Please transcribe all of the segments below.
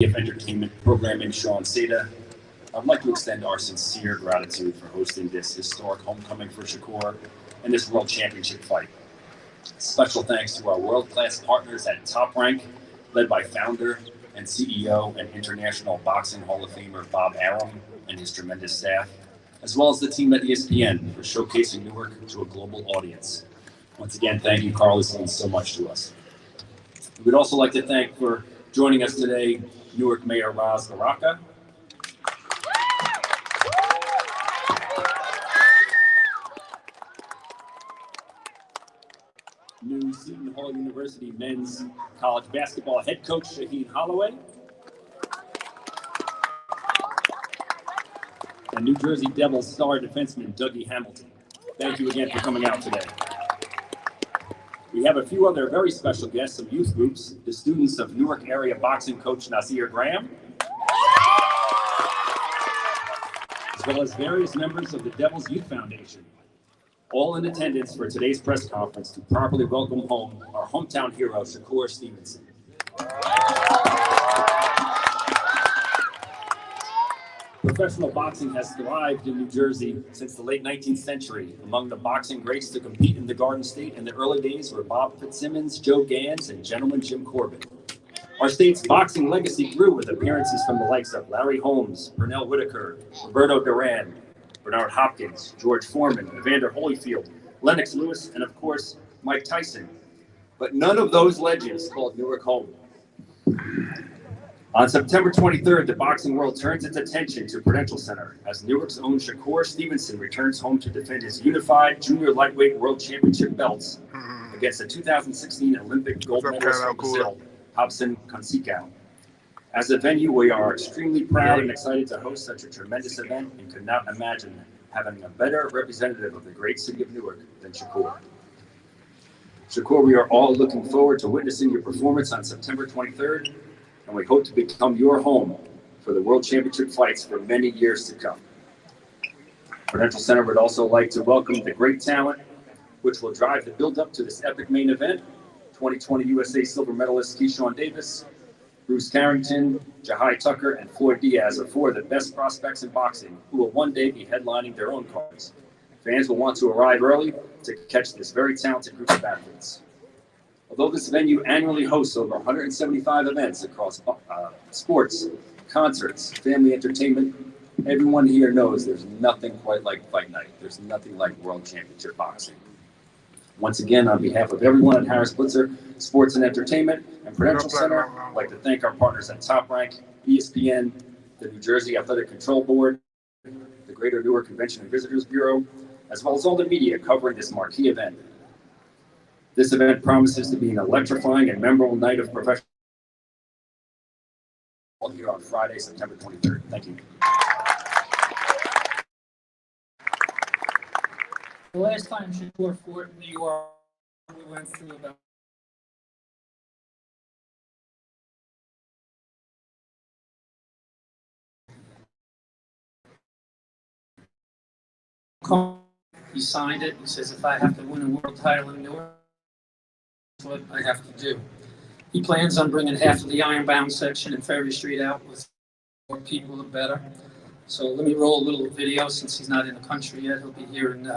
of Entertainment Programming, Sean Seda. I'd like to extend our sincere gratitude for hosting this historic homecoming for Shakur and this World Championship fight. Special thanks to our world-class partners at Top Rank, led by founder and CEO and International Boxing Hall of Famer Bob Arum and his tremendous staff, as well as the team at ESPN for showcasing Newark to a global audience. Once again, thank you, Carl. This means so much to us. We'd also like to thank for joining us today, Newark Mayor Rize, new Seton Hall University men's college basketball head coach Shaheen Holloway, and New Jersey Devils star defenseman Dougie Hamilton. Thank you again for coming out today. We have a few other very special guests, some youth groups, the students of Newark area boxing coach Nasir Graham, as well as various members of the Devils Youth Foundation, all in attendance for today's press conference to properly welcome home our hometown hero, Shakur Stevenson. Professional boxing has thrived in New Jersey since the late 19th century. Among the boxing greats to compete in the Garden State in the early days were Bob Fitzsimmons, Joe Gans, and Gentleman Jim Corbett. Our state's boxing legacy grew with appearances from the likes of Larry Holmes, Pernell Whitaker, Roberto Duran, Bernard Hopkins, George Foreman, Evander Holyfield, Lennox Lewis, and of course, Mike Tyson. But none of those legends called Newark home. On September 23rd, the boxing world turns its attention to Prudential Center as Newark's own Shakur Stevenson returns home to defend his unified junior lightweight world championship belts against the 2016 Olympic gold medalist from Brazil, Robson Conceicao. As a venue, we are extremely proud and excited to host such a tremendous event and could not imagine having a better representative of the great city of Newark than Shakur. Shakur, we are all looking forward to witnessing your performance on September 23rd, and we hope to become your home for the World Championship fights for many years to come. Prudential Center would also like to welcome the great talent, which will drive the build-up to this epic main event. 2020 USA silver medalist Keyshawn Davis, Bruce Carrington, Jahai Tucker, and Floyd Diaz are four of the best prospects in boxing who will one day be headlining their own cards. Fans will want to arrive early to catch this very talented group of athletes. Although this venue annually hosts over 175 events across sports, concerts, family entertainment, everyone here knows there's nothing quite like Fight Night. There's nothing like World Championship Boxing. Once again, on behalf of everyone at Harris Blitzer Sports and Entertainment and Prudential Center, I'd like to thank our partners at Top Rank, ESPN, the New Jersey Athletic Control Board, the Greater Newark Convention and Visitors Bureau, as well as all the media covering this marquee event. This event promises to be an electrifying and memorable night of professional here on Friday, September 23rd. Thank you. The last time Shakur fought in New York, we went through about he signed it. He says, if I have to win a world title in New York, that's what I have to do. He plans on bringing half of the Ironbound section in Ferry Street out with more people, the better. So let me roll a little video since he's not in the country yet. He'll be here in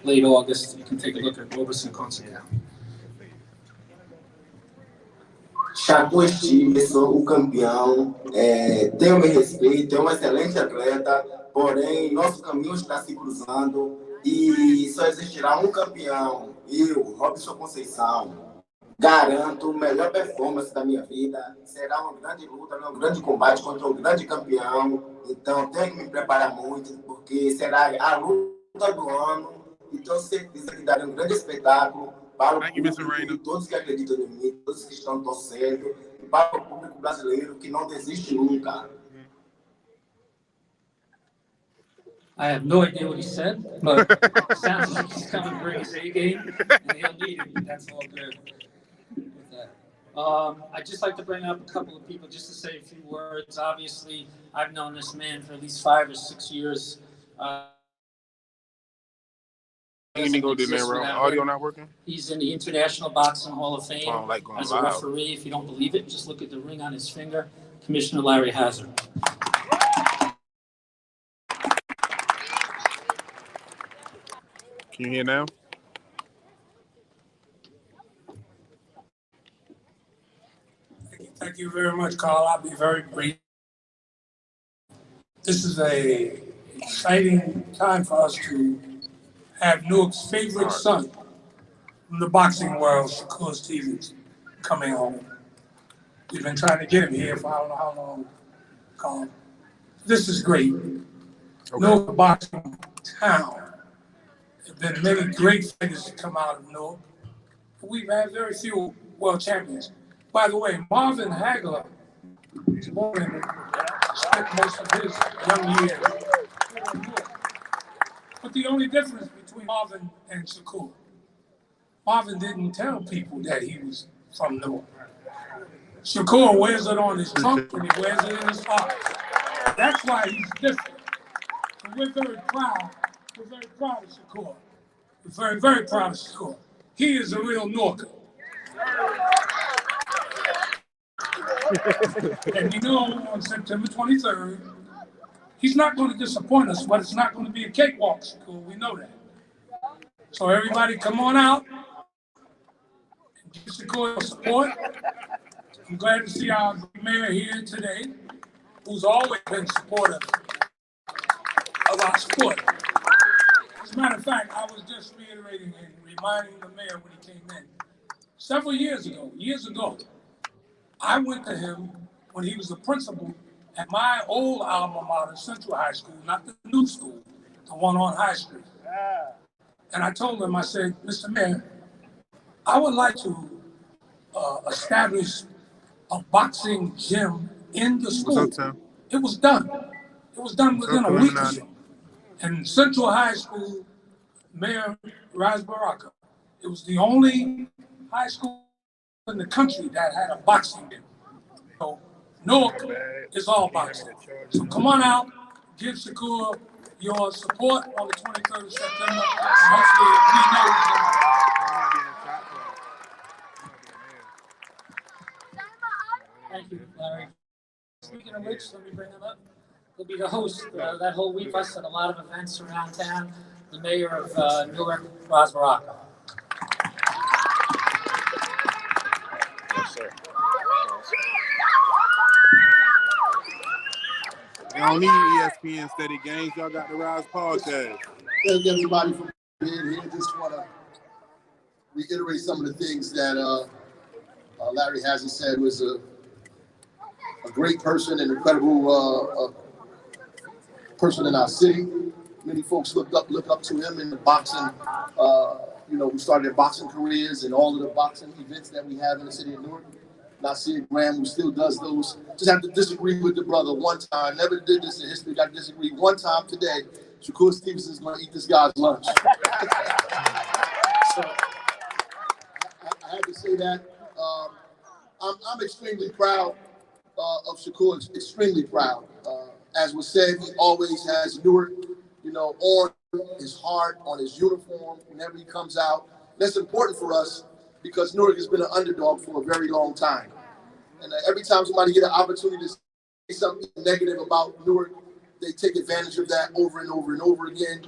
late August. You can take a look at Robson, Conceicao. Shakur Stevenson, o campeão, tem o meu respeito, é um excelente atleta, porém nosso caminho está se cruzando e só existirá um campeão, eu, Robson Conceicao. Garanto melhor performance da minha vida, será uma grande luta, um grande combate contra um grande campeão, então tenho que me preparar muito, porque será a luta do ano e tenho certeza que dará um grande espetáculo para o público, todos que acreditam em mim, todos que estão torcendo, e para o público brasileiro que não desiste nunca. I have no idea what he said, but it sounds like he's coming to bring his A game, and he'll need it, but that's all good. I'd just like to bring up a couple of people just to say a few words. Obviously, I've known this man for at least 5 or 6 years. Audio not working? He's in the International Boxing Hall of Fame like as a referee. If you don't believe it, just look at the ring on his finger. Commissioner Larry Hazard. Can you hear now? Thank you very much, Carl. I'll be very brief. This is a exciting time for us to have Newark's favorite son from the boxing world, Shakur Stevenson, coming home. We've been trying to get him here for I don't know how long, Carl. This is great. Okay. Newark boxing town. There have been many great fighters that come out of Newark. We've had very few world champions. By the way, Marvin Hagler was born in spent most of his young years. But the only difference between Marvin and Shakur, Marvin didn't tell people that he was from Newark. Shakur wears it on his trunk and he wears it in his heart. That's why he's different. And we're very proud. We're very proud of Shakur. We're very, very proud of Shakur. He is a real Newarker. And you know, on September 23rd, he's not going to disappoint us, but it's not going to be a cakewalk, Shakur. We know that. So everybody come on out and give Shakur your support. I'm glad to see our mayor here today, who's always been supportive of our sport. As a matter of fact, I was just reiterating and reminding the mayor when he came in. Several years ago, I went to him when he was the principal at my old alma mater, Central High School, not the new school, the one on High Street. And I told him, I said, Mr. Mayor, I would like to establish a boxing gym in the school. What's up, Tim? It was done. It was done within a week or so. And Central High School, Mayor Rize, it was the only high school in the country that had a boxing gym. So Newark is all boxing. So come on out, give Shakur your support on the 23rd of September. And hopefully we know he's going to. Thank you, Larry. Speaking of which, let me bring him up. He'll be the host that whole week. Us at a lot of events around town. The mayor of Newark, Rize. Yes, sir. Y'all don't need ESPN Steady Games. Y'all got the Rize podcast. Thank everybody for being here. Just want to reiterate some of the things that Larry Hazard said. Was a great person, an incredible person in our city. Many folks look up to him in the boxing. We started boxing careers and all of the boxing events that we have in the city of Newark. Nasir Graham, who still does those. Just have to disagree with the brother one time. Never did this in history. Got to disagree one time today. Shakur Stevenson is going to eat this guy's lunch. So I had to say that. I'm extremely proud of Shakur. Extremely proud. As was said, he always has Newark, on his heart, on his uniform whenever he comes out. That's important for us because Newark has been an underdog for a very long time. And every time somebody get an opportunity to say something negative about Newark, they take advantage of that over and over and over again.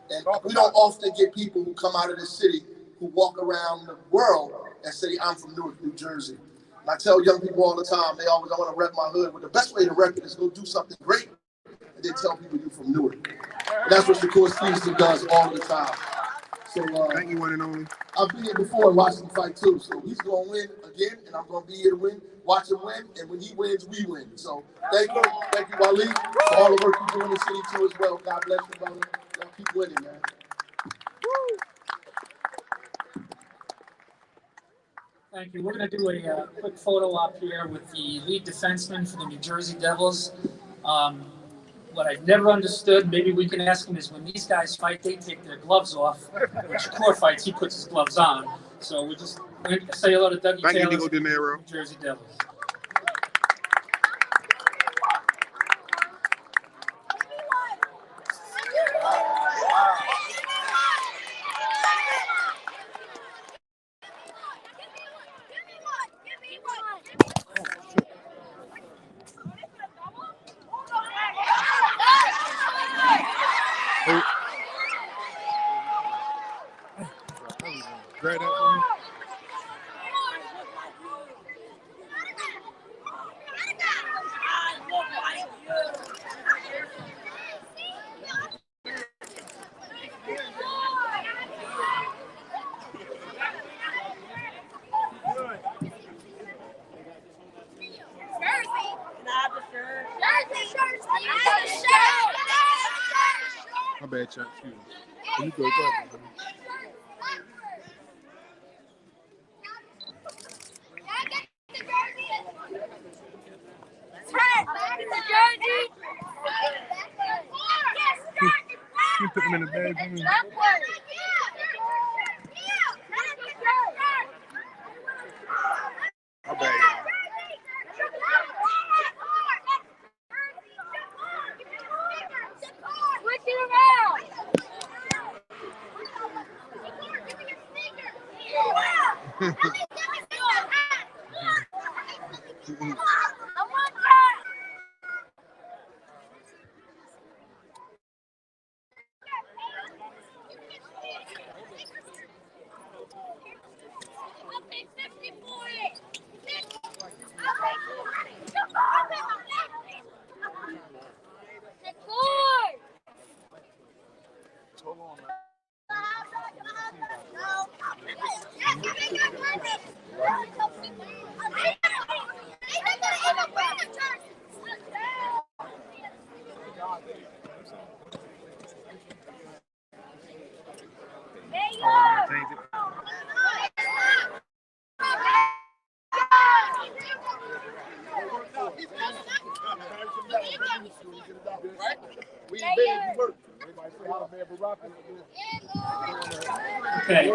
And we don't often get people who come out of this city who walk around the world and say, I'm from Newark, New Jersey. And I tell young people all the time, they always want to rep my hood. But the best way to rep it is go do something great and then tell people you're from Newark. And that's what Shakur Stevenson does all the time. So Thank you, one and only. I've been here before and watched him fight too. So he's going to win again, and I'm going to be here to win. Watch him win, and when he wins, we win. So thank you, Waleed, for all the work you do in the city too as well. God bless you, brother. Y'all keep winning, man. Thank you. We're going to do a quick photo op here with the lead defenseman for the New Jersey Devils. What I've never understood, maybe we can ask him, is when these guys fight, they take their gloves off. When Shakur fights, he puts his gloves on. So we're just going to say hello to Dougie Thank Taylor, you, Diego De Niro. New Jersey Devils. bad, Chuck. Excuse me. You go ahead. You put them in the bag for me. My bad, y'all. Switch it around. Hold on, man. Okay.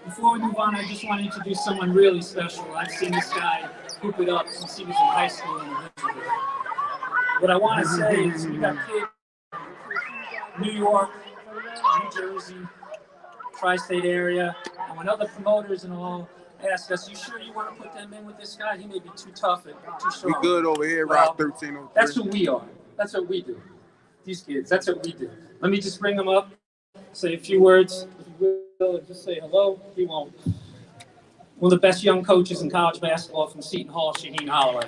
Before we move on, I just want to introduce someone really special. I've seen this guy hoop it up since he was in high school in Elizabeth. What I want to say is we got kids in New York, New Jersey, tri-state area, and when other promoters and all ask us, you sure you want to put them in with this guy? He may be too tough and too strong. We good over here, well, Rock 1303. That's who we are. That's what we do. These kids, that's what we do. Let me just bring them up, say a few words. If you will, just say hello. He won't. One of the best young coaches in college basketball from Seton Hall, Shaheen Holloway.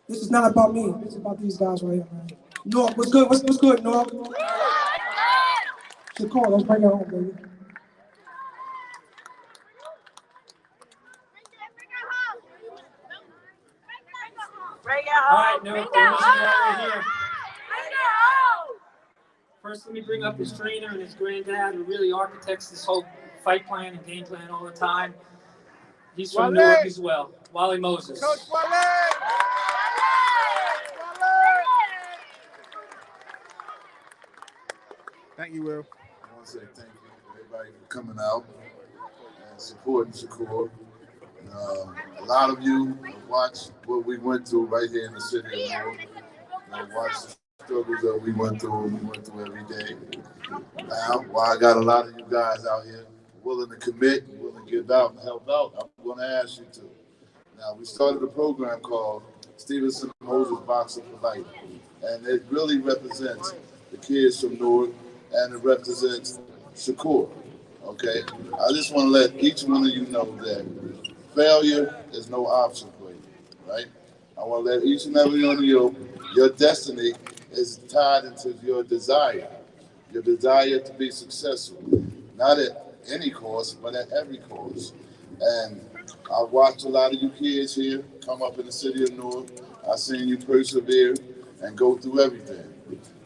This is not about me. This is about these guys right here, man. North, what's good? What's good, North? Shakur, let's bring it home, baby. All right, no, right here. First, let me bring up his trainer and his granddad, who really architects this whole fight plan and game plan all the time. He's from Newark as well, Wally Moses. Coach Wale! Thank you, Will. I want to say thank you to everybody for coming out and supporting Shakur. A lot of you have watched what we went through right here in the city of Newark. Watched the struggles that we went through every day. Now, while I got a lot of you guys out here willing to commit, willing to give out and help out, I'm going to ask you to. Now, we started a program called Stevenson Moses Boxing for Life, and it really represents the kids from Newark, and it represents Shakur, okay? I just want to let each one of you know that failure is no option for you, right? I want to let each and every one of you, your destiny is tied into your desire to be successful, not at any cost, but at every cost. And I've watched a lot of you kids here come up in the city of Newark. I've seen you persevere and go through everything.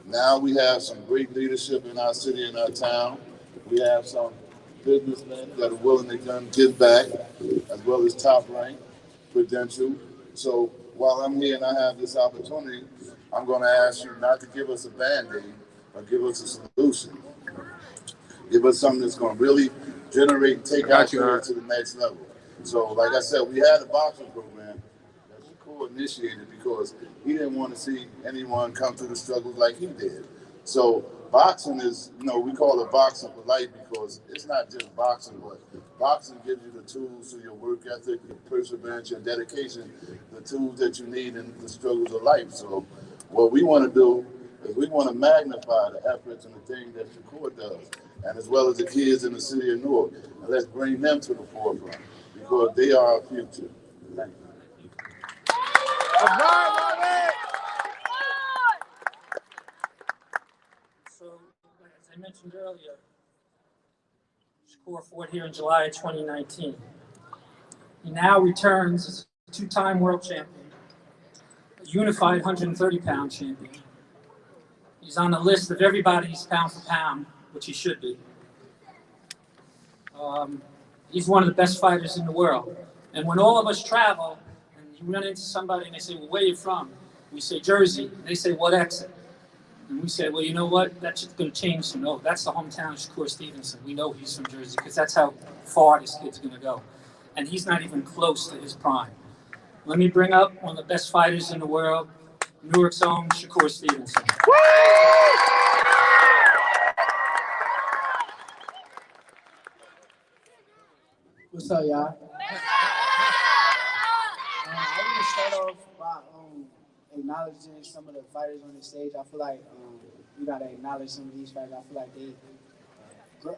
Now we have some great leadership in our city and our town. We have some businessmen that are willing to come give back, as well as top rank, credential. So while I'm here and I have this opportunity, I'm going to ask you not to give us a Band-Aid, but give us a solution. Give us something that's going to really generate and take our career to the next level. So like I said, we had a boxing program that Shakur initiated because he didn't want to see anyone come through the struggles like he did. So boxing is, we call it boxing for life because it's not just boxing, but boxing gives you the tools to your work ethic, your perseverance, your dedication, the tools that you need in the struggles of life. So what we want to do is we want to magnify the efforts and the things that Shakur does, and as well as the kids in the city of Newark. And let's bring them to the forefront because they are our future. Thank you. So, as I mentioned earlier, Shakur fought here in July of 2019. He now returns two-time world champion, a unified 130-pound champion. He's on the list of everybody's pound for pound, which he should be. He's one of the best fighters in the world. And when all of us travel, and you run into somebody and they say, well, where are you from? We say, Jersey. And they say, what exit? And we say, well, you know what? That's going to change. So, no, that's the hometown of Shakur Stevenson. We know he's from Jersey because that's how far this kid's going to go. And he's not even close to his prime. Let me bring up one of the best fighters in the world, Newark's own Shakur Stevenson. What's up, y'all? I want to start off by acknowledging some of the fighters on the stage. I feel like you got to acknowledge some of these fighters. I feel like they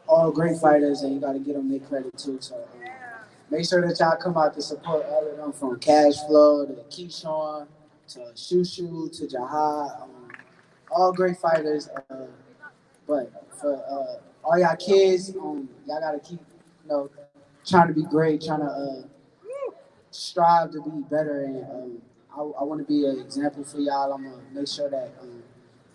all great fighters, and you got to give them their credit too. So make sure that y'all come out to support all of them, from Cash Flow to Keyshawn to Shushu to Jahad. All great fighters. But for all y'all kids, y'all got to keep, trying to be great, trying to strive to be better, and I want to be an example for y'all. I'm gonna make sure that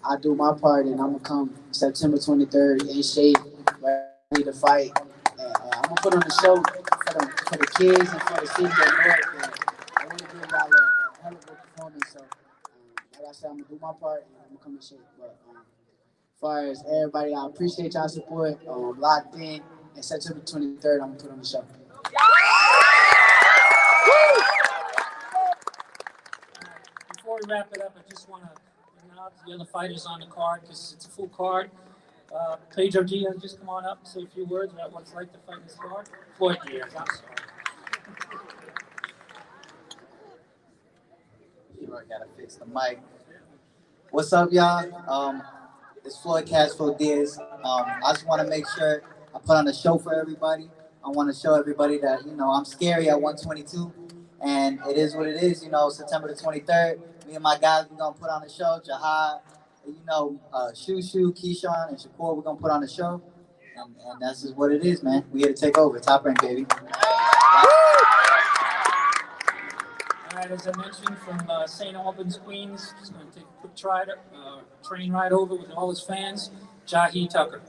I do my part, and I'm gonna come September 23rd in shape, ready to fight. I'm gonna put on the show for the kids and for the city of Newark. I want to give y'all a hell of a performance. So, like I said, I'm gonna do my part, and I'm gonna come in shape. But as far as everybody, I appreciate y'all support. Locked in. And September 23rd, I'm gonna put on the show. Before we wrap it up, I just want to acknowledge the other fighters on the card because it's a full card. Pedro Diaz, just come on up and say a few words about what it's like to fight in this card. Floyd Diaz, I'm sorry. Sure, I gotta fix the mic. What's up, y'all? It's Floyd Cashflow Diaz. I just want to make sure I put on a show for everybody. I want to show everybody that, I'm scary at 122, and it is what it is. September the 23rd, me and my guys, we're going to put on a show. Jahad, Shushu, Keyshawn, and Shakur, we're going to put on a show. And that's just what it is, man. We here to take over. Top rank, baby. All right, as I mentioned, from St. Albans, Queens, just going to take a quick train ride over with all his fans, Jahi Tucker.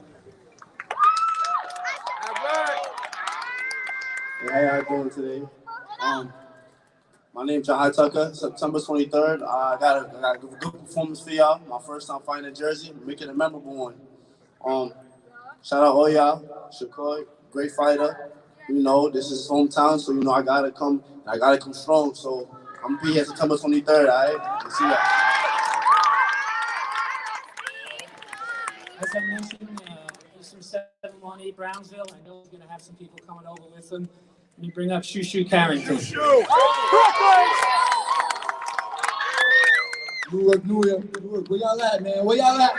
Hey, how you doing today? My name's Jahad Tucker. September 23rd. I got a good performance for y'all. My first time fighting in Jersey, making a memorable one. Shout out all y'all. Shakur, great fighter. This is his hometown, so I gotta come strong. So I'm gonna be here September 23rd. All right, see y'all. As I mentioned, he's from 718 Brownsville. I know he's going to have some people coming over with him. Let me bring up Shushu Carrington. Newark. Where y'all at, man? Where y'all at?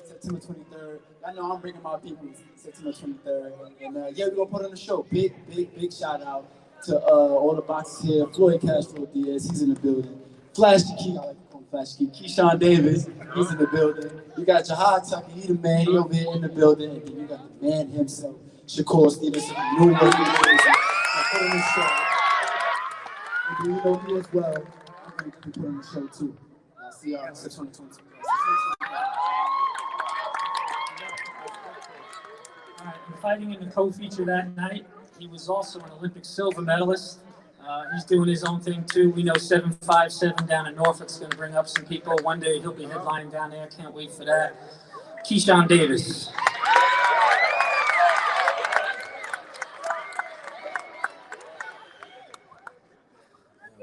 September 23rd. I know I'm bringing my people September 23rd. And we're going to put on the show. Big shout out to all the boxers here. Floyd Castro Diaz, he's in the building. Flashy Key, I like to call him Flashy Key. Keyshawn Davis, he's in the building. You got Jahad Tucker, he the man, he over here in the building. And then you got the man himself, Shakur Stevenson, New York, New Jersey. Put on the show. And then me as well. I'm going to put on the show too. I'll see y'all September 22. All right, and fighting in the co-feature that night, he was also an Olympic silver medalist. He's doing his own thing too. We know 757 down in Norfolk's going to bring up some people. One day he'll be headlining down there. Can't wait for that. Keyshawn Davis.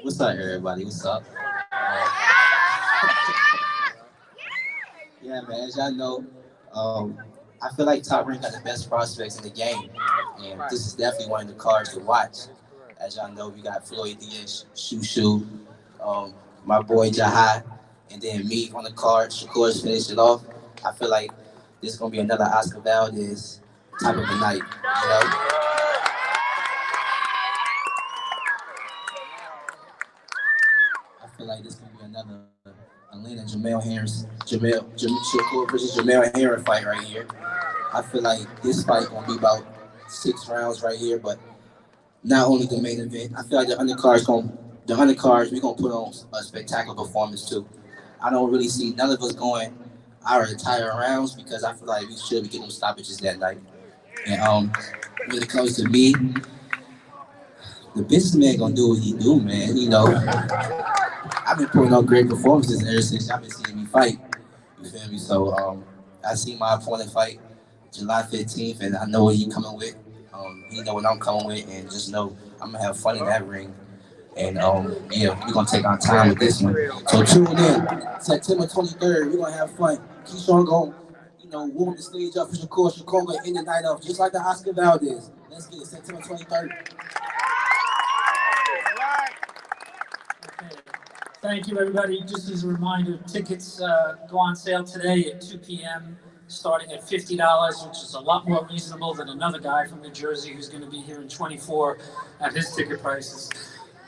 What's up, everybody? What's up? Yeah, man, as y'all know, I feel like Top Rank got the best prospects in the game, and this is definitely one of the cards to watch. As y'all know, we got Floyd Diaz, Shushu, my boy Jahad, and then me on the card. Shakur's finished it off. I feel like this is gonna be another Oscar Valdez type of a night, I feel like this is gonna be another Shakur versus Jamel Herring fight right here. I feel like this fight gonna be about 6 rounds right here, but not only the main event. I feel like the undercards we gonna put on a spectacular performance too. I don't really see none of us going our entire rounds because I feel like we should be getting stoppages that night. And when it comes to me, the businessman gonna do what he do, man. You know, I've been putting on great performances ever since y'all been seeing me fight. You feel me? So I see my opponent fight July 15th, and I know what he coming with. He know what I'm coming with, and just know I'm gonna have fun in that ring. And yeah, we're gonna take our time with this one. So tune in. September 23rd, we're gonna have fun. Keyshawn gonna, warm the stage up for Shakur. Shakur gonna end the night off just like the Oscar Valdez. Let's get it, September 23rd. Okay. Thank you, everybody. Just as a reminder, tickets go on sale today at 2 p.m., starting at $50, which is a lot more reasonable than another guy from New Jersey who's going to be here in 24 at his ticket prices.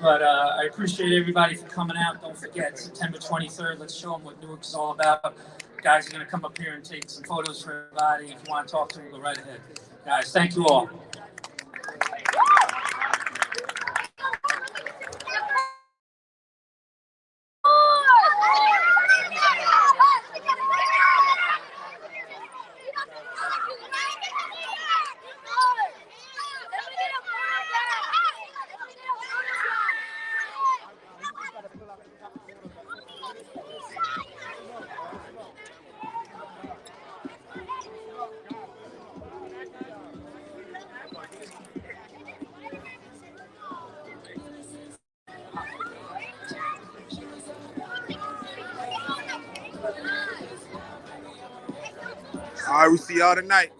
But I appreciate everybody for coming out. Don't forget, September 23rd, let's show them what Newark is all about. Guys are going to come up here and take some photos for everybody. If you want to talk to them, go right ahead. Guys, thank you all. All right, we see y'all tonight.